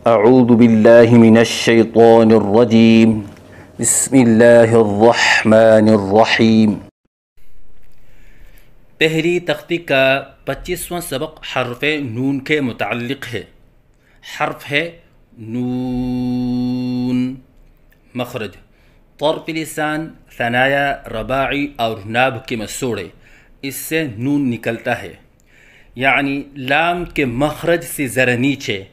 اعوذ باللہ من الشیطان الرجیم بسم اللہ الرحمن الرحیم۔ پہلی تختی کا 25واں سبق حرف نون کے متعلق ہے۔ حرف ہے نون، مخرج طرف لسان، ثنایا، رباعی اور ناب کے مسوڑے، اس سے نون نکلتا ہے، یعنی لام کے مخرج سے ذرا نیچے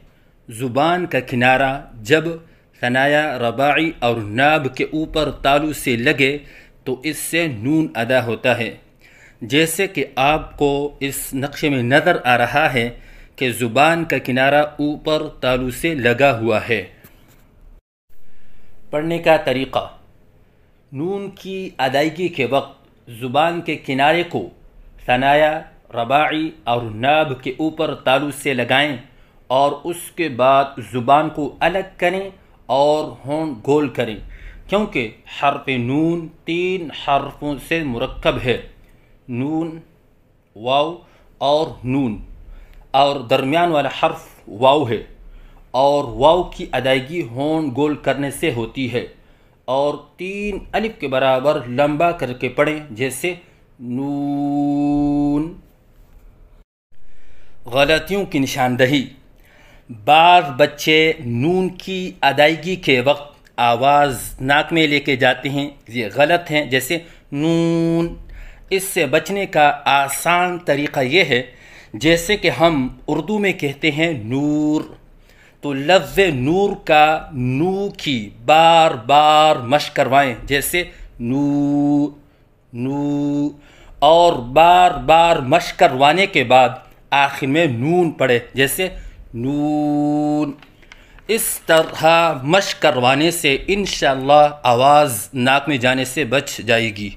زبان کا کنارہ جب ثنایا، رباعی اور ناب کے اوپر تالو سے لگے تو اس سے نون ادا ہوتا ہے۔ جیسے کہ آپ کو اس نقشے میں نظر آ رہا ہے کہ زبان کا کنارہ اوپر تالو سے لگا ہوا ہے۔ پڑھنے کا طریقہ: نون کی ادائیگی کے وقت زبان کے کنارے کو ثنایا، رباعی اور ناب کے اوپر تالو سے لگائیں اور اس کے بعد زبان کو الگ کریں اور ہونٹ گول کریں، کیونکہ حرف نون 3 حرفوں سے مرکب ہے، نون، واو اور نون، اور درمیان والا حرف واو ہے، اور واو کی ادائیگی ہونٹ گول کرنے سے ہوتی ہے، اور 3 الف کے برابر لمبا کر کے پڑھیں، جیسے نون۔ غلطیوں کی نشاندہی: بعض بچے نون کی ادائیگی کے وقت آواز ناک میں لے کے جاتے ہیں، یہ غلط ہیں، جیسے نون۔ اس سے بچنے کا آسان طریقہ یہ ہے، جیسے کہ ہم اردو میں کہتے ہیں نور، تو لفظ نور کا نو کی بار بار مشق کروائیں، جیسے نو نو، اور بار بار مشق کروانے کے بعد آخر میں نون پڑھے، جیسے نون۔ اس طرح مشق کروانے سے انشاءاللہ آواز ناک میں جانے سے بچ جائے گی۔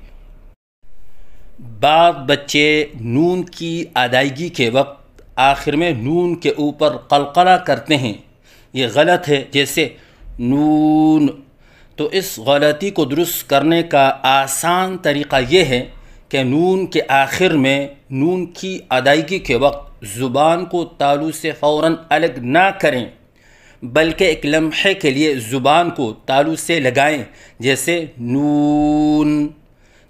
بعض بچے نون کی ادائیگی کے وقت آخر میں نون کے اوپر قلقلہ کرتے ہیں، یہ غلط ہے، جیسے نون۔ تو اس غلطی کو درست کرنے کا آسان طریقہ یہ ہے کہ نون کے آخر میں نون کی ادائیگی کے وقت زبان کو تالو سے فوراً الگ نہ کریں، بلکہ ایک لمحے کے لیے زبان کو تالو سے لگائیں، جیسے نون۔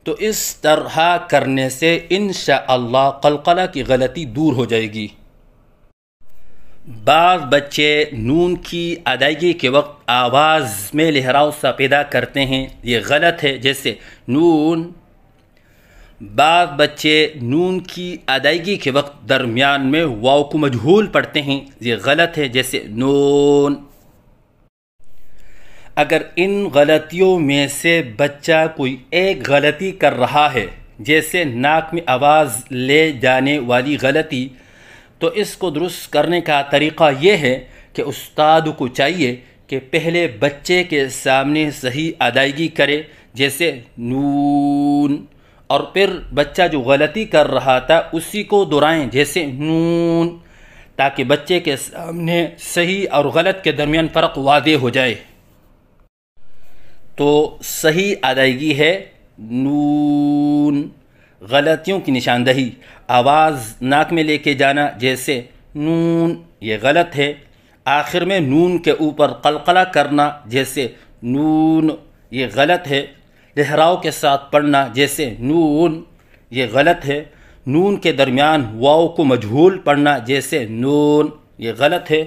تو اس طرح کرنے سے انشاءاللہ قلقلہ کی غلطی دور ہو جائے گی۔ بعض بچے نون کی ادائیگی کے وقت آواز میں لہراؤ سا پیدا کرتے ہیں، یہ غلط ہے، جیسے نون۔ بعض بچے نون کی ادائیگی کے وقت درمیان میں واو کو مجہول پڑھتے ہیں، یہ غلط ہے، جیسے نون۔ اگر ان غلطیوں میں سے بچہ کوئی ایک غلطی کر رہا ہے، جیسے ناک میں آواز لے جانے والی غلطی، تو اس کو درست کرنے کا طریقہ یہ ہے کہ استاد کو چاہیے کہ پہلے بچے کے سامنے صحیح ادائیگی کرے، جیسے نون، اور پھر بچہ جو غلطی کر رہا تھا اسی کو دہرائیں، جیسے نون، تاکہ بچے کے سامنے صحیح اور غلط کے درمیان فرق واضح ہو جائے۔ تو صحیح ادائیگی ہے نون۔ غلطیوں کی نشاندہی: آواز ناک میں لے کے جانا، جیسے نون، یہ غلط ہے۔ آخر میں نون کے اوپر قلقلہ کرنا، جیسے نون، یہ غلط ہے۔ لہراؤ کے ساتھ پڑھنا، جیسے نون، یہ غلط ہے۔ نون کے درمیان واو کو مجہول پڑھنا، جیسے نون، یہ غلط ہے۔